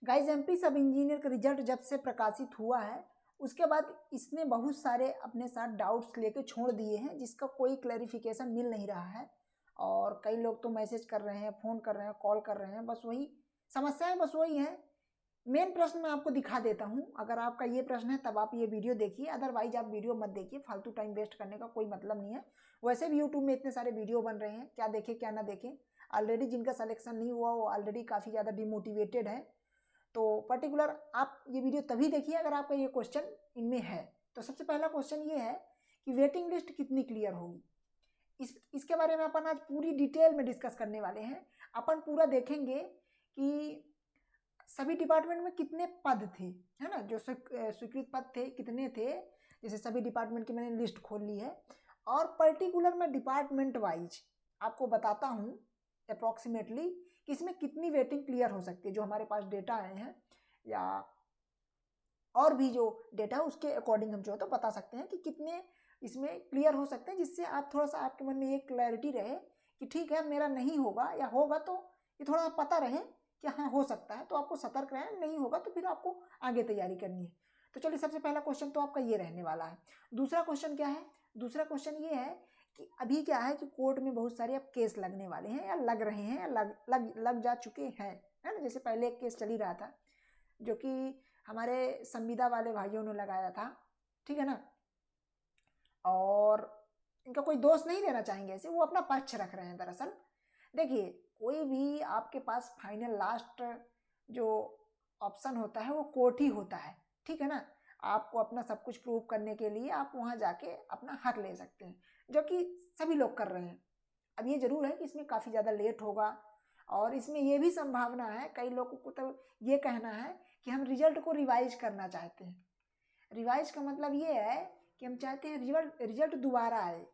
Guys MP सब engineer का result जब से प्रकाशित हुआ है उसके बाद इसने बहुत सारे अपने साथ डाउट्स लेके छोड़ दिए हैं, जिसका कोई क्लैरिफिकेशन मिल नहीं रहा है। और कई लोग तो मैसेज कर रहे हैं, फ़ोन कर रहे हैं, कॉल कर रहे हैं, बस वही समस्याएं बस वही हैं। मेन प्रश्न मैं आपको दिखा देता हूं, अगर आपका ये प्रश्न है तब आप ये वीडियो देखिए, अदरवाइज आप वीडियो मत देखिए, फालतू टाइम वेस्ट करने का कोई मतलब नहीं है। वैसे भी यूट्यूब में इतने सारे वीडियो बन रहे हैं, क्या देखें क्या ना देखें। ऑलरेडी जिनका सिलेक्शन नहीं हुआ वो ऑलरेडी काफ़ी ज़्यादा डिमोटिवेटेड है। तो पर्टिकुलर आप ये वीडियो तभी देखिए अगर आपका ये क्वेश्चन इनमें है। तो सबसे पहला क्वेश्चन ये है कि वेटिंग लिस्ट कितनी क्लियर होगी। इसके बारे में अपन आज पूरी डिटेल में डिस्कस करने वाले हैं। अपन पूरा देखेंगे कि सभी डिपार्टमेंट में कितने पद थे, है ना, जो स्वीकृत पद थे कितने थे। जैसे सभी डिपार्टमेंट की मैंने लिस्ट खोल ली है और पर्टिकुलर मैं डिपार्टमेंट वाइज आपको बताता हूँ अप्रॉक्सीमेटली कि इसमें कितनी वेटिंग क्लियर हो सकती है। जो हमारे पास डेटा आए हैं या और भी जो डेटा है उसके अकॉर्डिंग हम जो है तो बता सकते हैं कि कितने इसमें क्लियर हो सकते हैं, जिससे आप थोड़ा सा आपके मन में ये क्लैरिटी रहे कि ठीक है मेरा नहीं होगा या होगा, तो ये थोड़ा पता रहे कि हाँ हो सकता है, तो आपको सतर्क रहें। नहीं होगा तो फिर आपको आगे तैयारी करनी है। तो चलिए सबसे पहला क्वेश्चन तो आपका ये रहने वाला है। दूसरा क्वेश्चन क्या है? दूसरा क्वेश्चन ये है कि अभी क्या है कि कोर्ट में बहुत सारे अब केस लगने वाले हैं या लग रहे हैं या लग जा चुके हैं, है ना। जैसे पहले एक केस चल ही रहा था जो कि हमारे संविदा वाले भाइयों ने लगाया था, ठीक है ना। और इनका कोई दोष नहीं देना चाहेंगे, ऐसे वो अपना पक्ष रख रहे हैं। दरअसल देखिए कोई भी आपके पास फाइनल लास्ट जो ऑप्शन होता है वो कोर्ट ही होता है, ठीक है ना। आपको अपना सब कुछ प्रूव करने के लिए आप वहाँ जाके अपना हक ले सकते हैं, जो कि सभी लोग कर रहे हैं। अब ये जरूर है कि इसमें काफ़ी ज़्यादा लेट होगा और इसमें ये भी संभावना है, कई लोगों को तो ये कहना है कि हम रिजल्ट को रिवाइज करना चाहते हैं। रिवाइज का मतलब ये है कि हम चाहते हैं रिजल्ट दोबारा आए।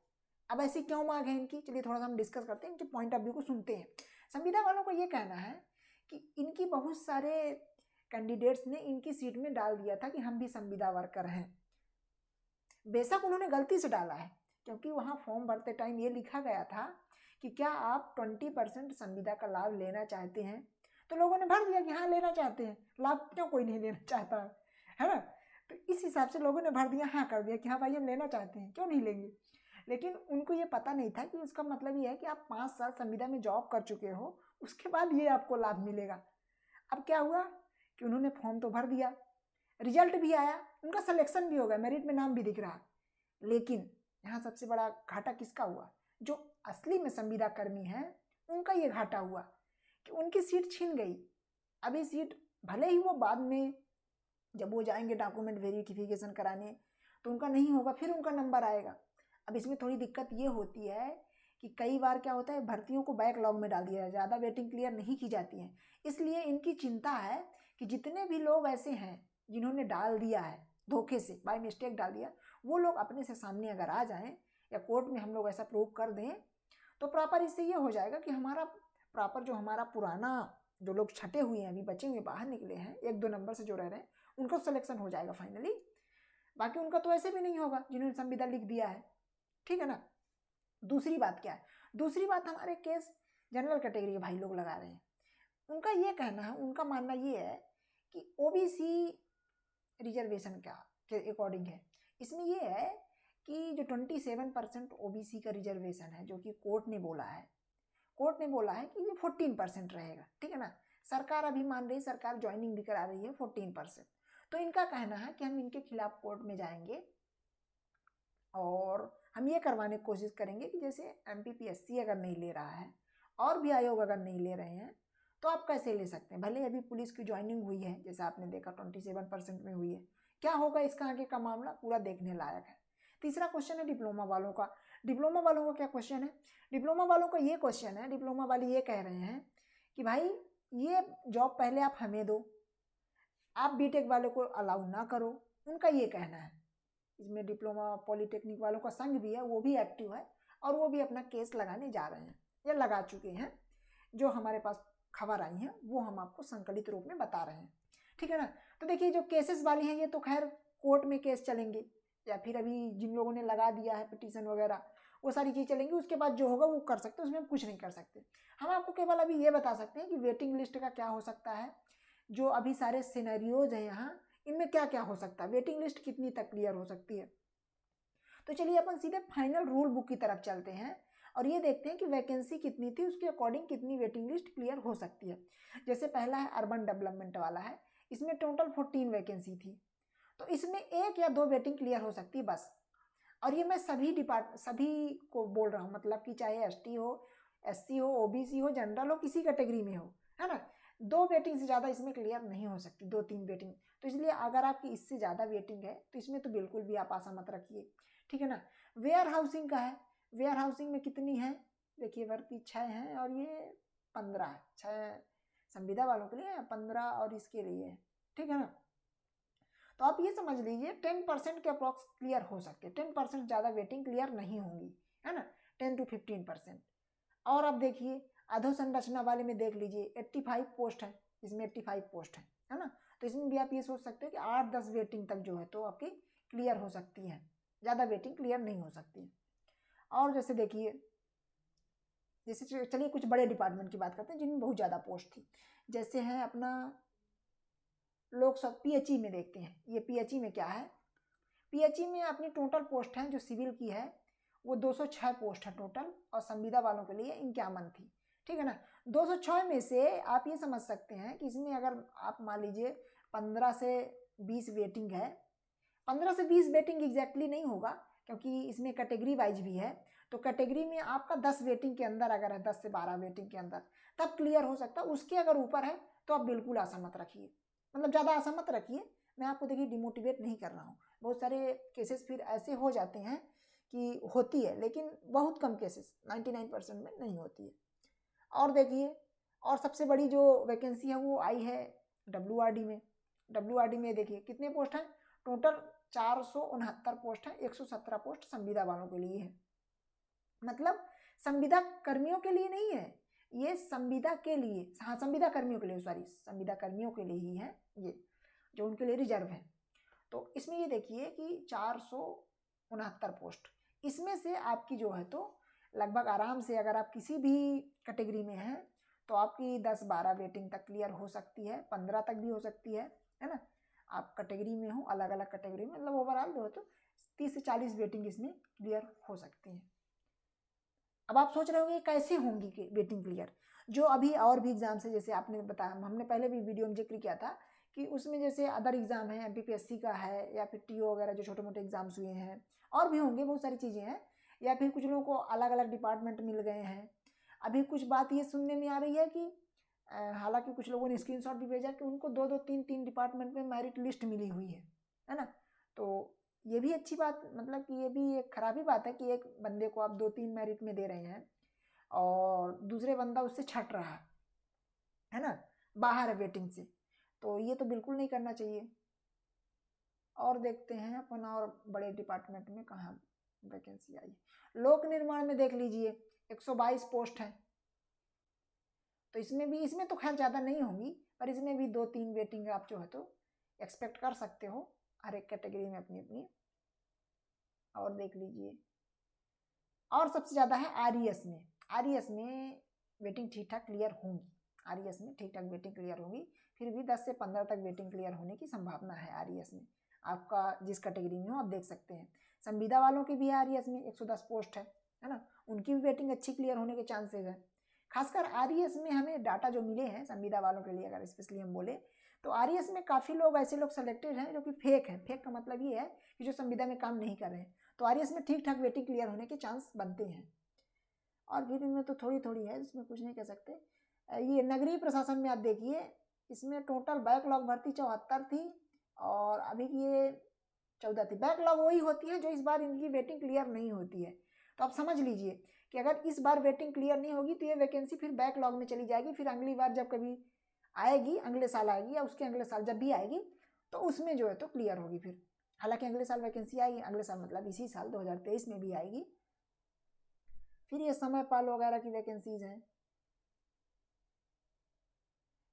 अब ऐसी क्यों मांग है इनकी, चलिए थोड़ा सा हम डिस्कस करते हैं, इनके पॉइंट ऑफ व्यू को सुनते हैं। संविदा वालों को ये कहना है कि इनकी बहुत सारे कैंडिडेट्स ने इनकी सीट में डाल दिया था कि हम भी संविदा वर्कर हैं। बेशक उन्होंने गलती से डाला है, क्योंकि वहाँ फॉर्म भरते टाइम ये लिखा गया था कि क्या आप 20% संविदा का लाभ लेना चाहते हैं। तो लोगों ने भर दिया कि हाँ लेना चाहते हैं, लाभ क्यों कोई नहीं लेना चाहता है ना। तो इस हिसाब से लोगों ने भर दिया, हाँ कर दिया कि हाँ भाई हम लेना चाहते हैं, क्यों नहीं लेंगे। लेकिन उनको ये पता नहीं था कि उसका मतलब ये है कि आप 5 साल संविदा में जॉब कर चुके हो, उसके बाद ये आपको लाभ मिलेगा। अब क्या हुआ कि उन्होंने फॉर्म तो भर दिया, रिजल्ट भी आया, उनका सिलेक्शन भी हो गया, मेरिट में नाम भी दिख रहा, लेकिन यहाँ सबसे बड़ा घाटा किसका हुआ? जो असली में संविदा कर्मी है उनका ये घाटा हुआ कि उनकी सीट छीन गई। अभी सीट भले ही वो बाद में जब वो जाएंगे डॉक्यूमेंट वेरिफिकेशन कराने तो उनका नहीं होगा, फिर उनका नंबर आएगा। अब इसमें थोड़ी दिक्कत ये होती है कि कई बार क्या होता है भर्तियों को बैकलॉग में डाल दिया जाए, ज़्यादा वेटिंग क्लियर नहीं की जाती है। इसलिए इनकी चिंता है कि जितने भी लोग ऐसे हैं जिन्होंने डाल दिया है धोखे से, बाय मिस्टेक डाल दिया, वो लोग अपने से सामने अगर आ जाएं या कोर्ट में हम लोग ऐसा प्रूव कर दें तो प्रॉपर इससे ये हो जाएगा कि हमारा प्रॉपर जो हमारा पुराना जो लोग छटे हुए हैं अभी बचे हुए बाहर निकले हैं 1-2 नंबर से जो रह रहे हैं उनका सिलेक्शन हो जाएगा फाइनली। बाकी उनका तो ऐसे भी नहीं होगा जिन्होंने संविदा लिख दिया है, ठीक है ना। दूसरी बात क्या है? दूसरी बात हमारे केस जनरल कैटेगरी के भाई लोग लगा रहे हैं। उनका ये कहना है, उनका मानना ये है कि ओबीसी रिजर्वेशन के अकॉर्डिंग है। इसमें ये है कि जो 27% ओबीसी का रिजर्वेशन है जो कि कोर्ट ने बोला है, कोर्ट ने बोला है कि ये 14% रहेगा, ठीक है ना। सरकार अभी मान रही, सरकार ज्वाइनिंग भी करा रही है 14%। तो इनका कहना है कि हम इनके खिलाफ कोर्ट में जाएंगे और हम ये करवाने की कोशिश करेंगे कि जैसे एमपीपीएससी अगर नहीं ले रहा है और भी आयोग अगर नहीं ले रहे हैं तो आप कैसे ले सकते हैं। भले अभी पुलिस की ज्वाइनिंग हुई है, जैसे आपने देखा 27% में हुई है, क्या होगा इसका आगे का मामला पूरा देखने लायक है। तीसरा क्वेश्चन है डिप्लोमा वालों का। डिप्लोमा वालों का क्या क्वेश्चन है? डिप्लोमा वालों का ये क्वेश्चन है, डिप्लोमा वाले ये कह रहे हैं कि भाई ये जॉब पहले आप हमें दो, आप बीटेक वाले को अलाउ ना करो, उनका ये कहना है। इसमें डिप्लोमा पॉलिटेक्निक वालों का संघ भी है, वो भी एक्टिव है और वो भी अपना केस लगाने जा रहे हैं या लगा चुके हैं। जो हमारे पास खबर आई है वो हम आपको संकलित रूप में बता रहे हैं, ठीक है ना। तो देखिए जो केसेस वाली हैं ये तो खैर कोर्ट में केस चलेंगे या फिर अभी जिन लोगों ने लगा दिया है पिटीशन वगैरह वो सारी चीज़ चलेंगी, उसके बाद जो होगा वो कर सकते हैं, उसमें हम कुछ नहीं कर सकते। हम आपको केवल अभी ये बता सकते हैं कि वेटिंग लिस्ट का क्या हो सकता है, जो अभी सारे सिनेरियोज हैं यहाँ, इनमें क्या क्या हो सकता है, वेटिंग लिस्ट कितनी तक क्लियर हो सकती है। तो चलिए अपन सीधे फाइनल रूल बुक की तरफ चलते हैं और ये देखते हैं कि वैकेंसी कितनी थी, उसके अकॉर्डिंग कितनी वेटिंग लिस्ट क्लियर हो सकती है। जैसे पहला है अर्बन डेवलपमेंट वाला है, इसमें टोटल 14 वैकेंसी थी, तो इसमें 1 या 2 वेटिंग क्लियर हो सकती है बस। और ये मैं सभी को बोल रहा हूँ, मतलब कि चाहे एसटी हो, एससी हो, ओबीसी हो, जनरल हो, किसी कैटेगरी में हो, है ना। 2 वेटिंग से ज़्यादा इसमें क्लियर नहीं हो सकती, 2-3 वेटिंग। तो इसलिए अगर आपकी इससे ज़्यादा वेटिंग है तो इसमें तो बिल्कुल भी आप आशा मत रखिए, ठीक है ना। वेयर हाउसिंग का है, वेयर हाउसिंग में कितनी है, देखिए भर्ती 6 है और ये 15 है, 6 संविदा वालों के लिए, 15 और इसके लिए है, ठीक है ना। तो आप ये समझ लीजिए 10% के अप्रॉक्स क्लियर हो सकते हैं, 10% ज़्यादा वेटिंग क्लियर नहीं होंगी, है ना, 10 to 15%। और अब देखिए अधोसंरचना वाले में देख लीजिए 85 पोस्ट है, इसमें 85 पोस्ट है ना। तो इसमें भी आप ये सोच सकते हो कि 8-10 वेटिंग तक जो है तो आपकी क्लियर हो सकती है, ज़्यादा वेटिंग क्लियर नहीं हो सकती। और जैसे देखिए, जैसे चलिए कुछ बड़े डिपार्टमेंट की बात करते हैं जिनमें बहुत ज़्यादा पोस्ट थी, जैसे है अपना लोकसभा पीएचई में देखते हैं। ये पीएचई में क्या है, पीएचई में अपनी टोटल पोस्ट है जो सिविल की है वो 206 पोस्ट है टोटल, और संविदा वालों के लिए 51 थी, ठीक है ना। 206 में से आप ये समझ सकते हैं कि इसमें अगर आप मान लीजिए 15 से 20 वेटिंग है, 15 से 20 वेटिंग एग्जैक्टली नहीं होगा क्योंकि इसमें कैटेगरी वाइज भी है, तो कैटेगरी में आपका 10 वेटिंग के अंदर अगर है, 10 से 12 वेटिंग के अंदर, तब क्लियर हो सकता है। उसके अगर ऊपर है तो आप बिल्कुल आशा मत रखिए, मतलब ज़्यादा आशा मत रखिए। मैं आपको देखिए डिमोटिवेट नहीं कर रहा हूँ, बहुत सारे केसेस फिर ऐसे हो जाते हैं कि होती है, लेकिन बहुत कम केसेस, 99% में नहीं होती है। और देखिए, और सबसे बड़ी जो वैकेंसी है वो आई है डब्ल्यूआरडी में। डब्ल्यूआरडी में देखिए कितने पोस्ट हैं, टोटल 469 पोस्ट है, 117 पोस्ट संविदा वालों के लिए है, मतलब संविदा कर्मियों के लिए नहीं है ये, संविदा के लिए, हाँ संविदा कर्मियों के लिए, सॉरी संविदा कर्मियों के लिए ही है ये, जो उनके लिए रिजर्व है। तो इसमें ये देखिए कि 469 पोस्ट, इसमें से आपकी जो है तो लगभग आराम से अगर आप किसी भी कैटेगरी में हैं तो आपकी 10-12 वेटिंग तक क्लियर हो सकती है, 15 तक भी हो सकती है ना। आप कैटेगरी में हो, अलग अलग कैटेगरी में, मतलब ओवरऑल जो है तो 30 से 40 वेटिंग इसमें क्लियर हो सकती है। अब आप सोच रहे होंगे कैसे होंगी कि वेटिंग क्लियर, जो अभी और भी एग्जाम्स है, जैसे आपने बताया, हमने पहले भी वीडियो में जिक्र किया था कि उसमें जैसे अदर एग्जाम है, एमपीपीएससी का है, या फिर टीओ वगैरह जो छोटे मोटे एग्जाम्स हुए हैं, और भी होंगे बहुत सारी चीज़ें हैं, या फिर कुछ लोगों को अलग अलग डिपार्टमेंट मिल गए हैं। अभी कुछ बात ये सुनने में आ रही है कि हालांकि कुछ लोगों ने स्क्रीनशॉट भी भेजा कि उनको 2-2, 3-3 डिपार्टमेंट में मेरिट लिस्ट मिली हुई है ना। तो ये भी अच्छी बात, मतलब कि ये भी एक खराबी बात है कि एक बंदे को आप 2-3 मेरिट में दे रहे हैं और दूसरे बंदा उससे छट रहा है ना, बाहर है वेटिंग से, तो ये तो बिल्कुल नहीं करना चाहिए। और देखते हैं अपन और बड़े डिपार्टमेंट में कहाँ वैकेंसी आई। लोक निर्माण में देख लीजिए 122 पोस्ट है, तो इसमें तो खैर ज़्यादा नहीं होंगी, पर इसमें भी 2-3 वेटिंग आप जो है तो एक्सपेक्ट कर सकते हो, हर एक कैटेगरी में अपनी अपनी। और देख लीजिए, और सबसे ज़्यादा है आरईएस में। आरईएस में वेटिंग ठीक ठाक क्लियर होंगी, आरईएस में ठीक ठाक वेटिंग क्लियर होगी, फिर भी 10 से 15 तक वेटिंग क्लियर होने की संभावना है आरईएस में। आपका जिस कैटेगरी में हो आप देख सकते हैं। संविदा वालों की भी आरईएस में 110 पोस्ट है ना, उनकी भी वेटिंग अच्छी क्लियर होने के चांसेस है। खासकर आरईएस में हमें डाटा जो मिले हैं संविदा वालों के लिए, अगर स्पेशली हम बोले तो आरईएस में काफ़ी लोग ऐसे लोग सेलेक्टेड हैं जो कि फेक हैं। फेक का मतलब ये है कि जो संविदा में काम नहीं कर रहे हैं, तो आरईएस में ठीक ठाक वेटिंग क्लियर होने के चांस बनते हैं। और फिर इनमें तो थोड़ी थोड़ी है, इसमें कुछ नहीं कह सकते। ये नगरीय प्रशासन में आप देखिए, इसमें टोटल बैकलॉग भर्ती 74 थी और अभी की ये 14 थी। बैकलॉग वही होती है जो इस बार इनकी वेटिंग क्लियर नहीं होती है। तो आप समझ लीजिए कि अगर इस बार वेटिंग क्लियर नहीं होगी तो ये वैकेंसी फिर बैकलॉग में चली जाएगी, फिर अगली बार जब कभी आएगी, अगले साल आएगी या उसके अगले साल जब भी आएगी, तो उसमें जो है तो क्लियर होगी फिर। हालांकि अगले साल वैकेंसी आएगी, अगले साल मतलब इसी साल 2023 में भी आएगी। फिर ये समय पाल वगैरह की वैकेंसीज हैं।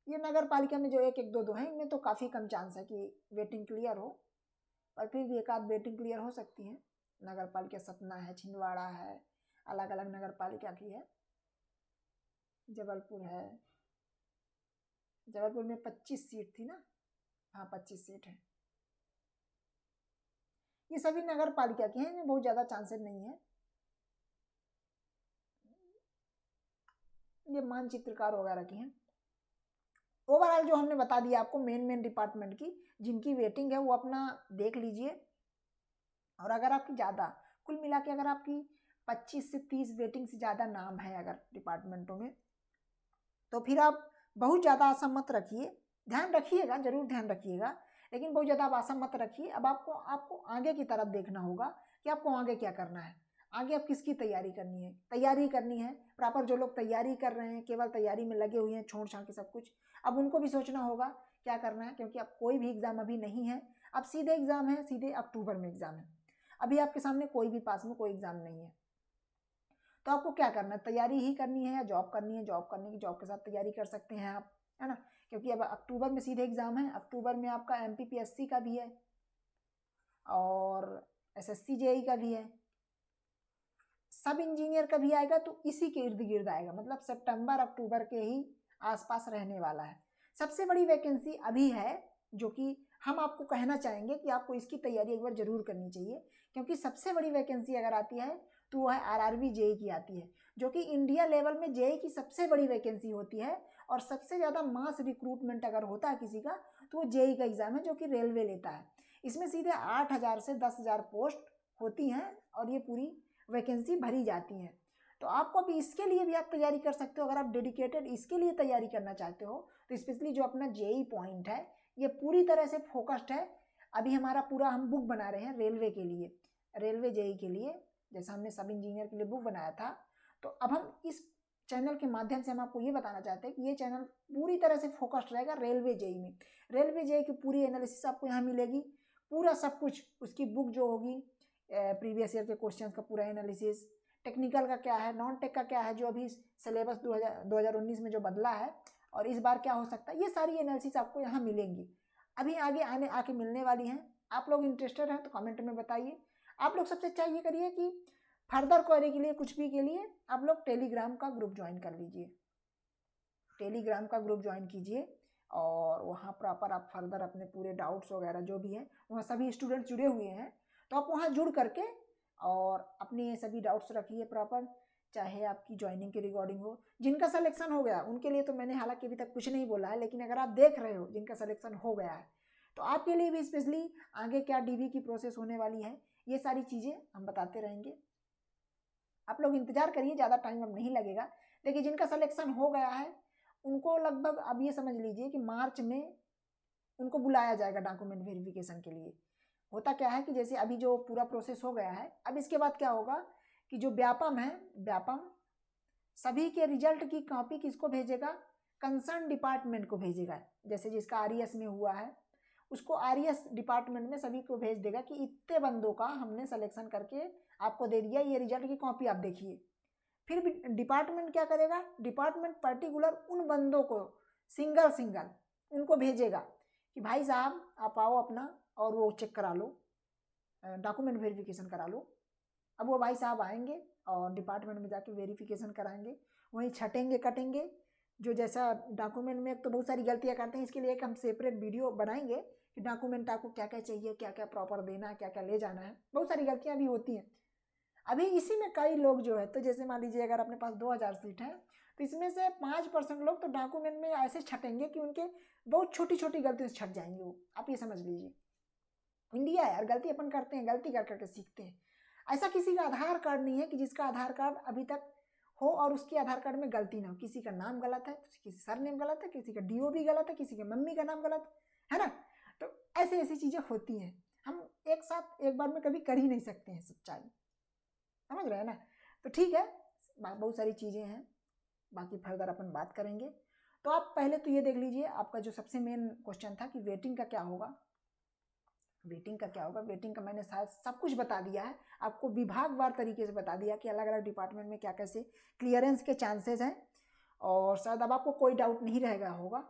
ये नगर पालिका में जो 1-1, 2-2 हैं, इनमें तो काफ़ी कम चांस है कि वेटिंग क्लियर हो, पर फिर भी एक आध वेटिंग क्लियर हो सकती है। नगर पालिका सतना है, छिंदवाड़ा है, अलग अलग नगर पालिका की है, जबलपुर है, जबलपुर में 25 सीट थी ना, हाँ 25 सीट है। ये सभी नगर पालिका के हैं, बहुत ज़्यादा चांसेस नहीं है। ये मानचित्रकार वगैरह की हैं। ओवरऑल जो हमने बता दिया आपको मेन डिपार्टमेंट की, जिनकी वेटिंग है वो अपना देख लीजिए। और अगर आपकी ज़्यादा, कुल मिला के अगर आपकी 25 से 30 वेटिंग से ज़्यादा नाम है अगर डिपार्टमेंटों में, तो फिर आप बहुत ज़्यादा आशा मत रखिए। ध्यान रखिएगा, जरूर ध्यान रखिएगा, लेकिन बहुत ज़्यादा आप आशा मत रखिए। अब आपको आगे की तरफ देखना होगा कि आपको आगे क्या करना है, आगे आप किसकी तैयारी करनी है। तैयारी करनी है प्रॉपर, जो लोग तैयारी कर रहे हैं, केवल तैयारी में लगे हुए हैं, छोड़ छाड़ के सब कुछ, अब उनको भी सोचना होगा क्या करना है, क्योंकि अब कोई भी एग्ज़ाम अभी नहीं है। अब सीधे एग्ज़ाम है, सीधे अक्टूबर में एग्ज़ाम है। अभी आपके सामने कोई भी पास में कोई एग्ज़ाम नहीं है, तो आपको क्या करना है, तैयारी ही करनी है या जॉब करनी है। जॉब करने की, जॉब के साथ तैयारी कर सकते हैं आप, है ना, क्योंकि अब अक्टूबर में सीधे एग्ज़ाम है। अक्टूबर में आपका MPPSC का भी है और SSC JEE का भी है, सब इंजीनियर का भी आएगा, तो इसी के इर्द गिर्द आएगा, मतलब सितंबर अक्टूबर के ही आसपास रहने वाला है। सबसे बड़ी वैकेंसी अभी है, जो कि हम आपको कहना चाहेंगे कि आपको इसकी तैयारी एक बार जरूर करनी चाहिए, क्योंकि सबसे बड़ी वैकेंसी अगर आती है तो वो है RRB JEE की आती है, जो कि इंडिया लेवल में JEE की सबसे बड़ी वैकेंसी होती है। और सबसे ज़्यादा मास रिक्रूटमेंट अगर होता है किसी का, तो वो JEE का एग्ज़ाम है, जो कि रेलवे लेता है। इसमें सीधे 8,000 से 10,000 पोस्ट होती हैं और ये पूरी वैकेंसी भरी जाती हैं। तो आपको अभी इसके लिए भी आप तैयारी कर सकते हो। अगर आप डेडिकेटेड इसके लिए तैयारी करना चाहते हो, तो स्पेशली जो अपना JEE पॉइंट है, ये पूरी तरह से फोकस्ड है। अभी हमारा पूरा हम बुक बना रहे हैं रेलवे के लिए, रेलवे JEE के लिए, जैसा हमने सब इंजीनियर के लिए बुक बनाया था। तो अब हम इस चैनल के माध्यम से हम आपको ये बताना चाहते हैं कि ये चैनल पूरी तरह से फोकस्ड रहेगा रेलवे JEE में। रेलवे JEE की पूरी एनालिसिस आपको यहाँ मिलेगी, पूरा सब कुछ। उसकी बुक जो होगी, प्रीवियस ईयर के क्वेश्चंस का पूरा एनालिसिस, टेक्निकल का क्या है, नॉन टेक का क्या है, जो अभी सिलेबस 2019 में जो बदला है और इस बार क्या हो सकता है, ये सारी एनालिसिस आपको यहाँ मिलेंगी। अभी आगे आके मिलने वाली हैं। आप लोग इंटरेस्टेड हैं तो कमेंट में बताइए। आप लोग सबसे अच्छा ये करिए कि फर्दर क्वेरी के लिए, कुछ भी के लिए, आप लोग टेलीग्राम का ग्रुप ज्वाइन कर लीजिए। टेलीग्राम का ग्रुप ज्वाइन कीजिए और वहाँ प्रॉपर आप फर्दर अपने पूरे डाउट्स वगैरह जो भी हैं, वहाँ सभी स्टूडेंट्स जुड़े हुए हैं, तो आप वहाँ जुड़ करके और अपने सभी डाउट्स रखिए प्रॉपर। चाहे आपकी ज्वाइनिंग की रिकॉर्डिंग हो, जिनका सिलेक्शन हो गया उनके लिए तो मैंने हालांकि अभी तक कुछ नहीं बोला है, लेकिन अगर आप देख रहे हो जिनका सिलेक्शन हो गया है, तो आपके लिए भी स्पेशली आगे क्या DV की प्रोसेस होने वाली है, ये सारी चीज़ें हम बताते रहेंगे। आप लोग इंतजार करिए, ज़्यादा टाइम अब नहीं लगेगा। देखिए जिनका सिलेक्शन हो गया है उनको लगभग अब ये समझ लीजिए कि मार्च में उनको बुलाया जाएगा डॉक्यूमेंट वेरिफिकेशन के लिए। होता क्या है कि जैसे अभी जो पूरा प्रोसेस हो गया है, अब इसके बाद क्या होगा कि जो व्यापम है, व्यापम सभी के रिजल्ट की कॉपी किसको भेजेगा, कंसर्न डिपार्टमेंट को भेजेगा। जैसे जिसका RES में हुआ है उसको RES डिपार्टमेंट में सभी को भेज देगा कि इतने बंदों का हमने सिलेक्शन करके आपको दे दिया, ये रिजल्ट की कॉपी आप देखिए। फिर भी डिपार्टमेंट क्या करेगा, डिपार्टमेंट पर्टिकुलर उन बंदों को सिंगल उनको भेजेगा कि भाई साहब आप आओ अपना और वो चेक करा लो, डॉक्यूमेंट वेरिफिकेशन करा लो। अब वो भाई साहब आएंगे और डिपार्टमेंट में जाके वेरिफिकेशन कराएंगे, वहीं छटेंगे कटेंगे। जो जैसा डॉक्यूमेंट में, एक तो बहुत सारी गलतियाँ करते हैं, इसके लिए एक हम सेपरेट वीडियो बनाएंगे कि डॉक्यूमेंट आपको क्या क्या चाहिए, क्या क्या प्रॉपर देना है, क्या क्या ले जाना है। बहुत सारी गलतियाँ भी होती हैं अभी इसी में। कई लोग जो है, तो जैसे मान लीजिए अगर अपने पास 2000 सीट है, तो इसमें से 5% लोग तो डॉक्यूमेंट में ऐसे छटेंगे कि उनके बहुत छोटी छोटी गलतियों से छट जाएंगे वो। आप ये समझ लीजिए, इंडिया है यार, गलती अपन करते हैं, गलती कर करके सीखते हैं। ऐसा किसी का आधार कार्ड नहीं है कि जिसका आधार कार्ड अभी तक हो और उसके आधार कार्ड में गलती ना हो। किसी का नाम गलत है, किसी सरनेम गलत है, किसी का DOB गलत है, किसी के मम्मी का नाम गलत है ना। तो ऐसे ऐसी चीज़ें होती हैं, हम एक साथ एक बार में कभी कर ही नहीं सकते हैं सच्चाई, समझ रहे हैं ना। तो ठीक है, बहुत सारी चीज़ें हैं, बाकी फर्दर अपन बात करेंगे। तो आप पहले तो ये देख लीजिए, आपका जो सबसे मेन क्वेश्चन था कि वेटिंग का क्या होगा। वेटिंग का क्या होगा, वेटिंग का मैंने शायद सब कुछ बता दिया है आपको, विभागवार तरीके से बता दिया कि अलग अलग डिपार्टमेंट में क्या कैसे क्लियरेंस के चांसेस हैं, और शायद अब आपको कोई डाउट नहीं रहेगा होगा।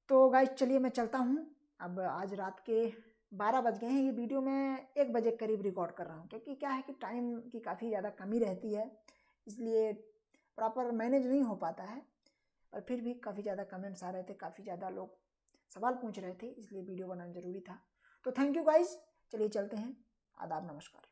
तो गाइस चलिए मैं चलता हूँ। अब आज रात के 12 बज गए हैं, ये वीडियो मैं 1 बजे करीब रिकॉर्ड कर रहा हूँ, क्योंकि क्या है कि टाइम की काफ़ी ज़्यादा कमी रहती है, इसलिए प्रॉपर मैनेज नहीं हो पाता है। पर फिर भी काफ़ी ज़्यादा कमेंट्स आ रहे थे, काफ़ी ज़्यादा लोग सवाल पूछ रहे थे, इसलिए वीडियो बनाना ज़रूरी था। तो थैंक यू गाइज, चलिए चलते हैं। आदाब, नमस्कार।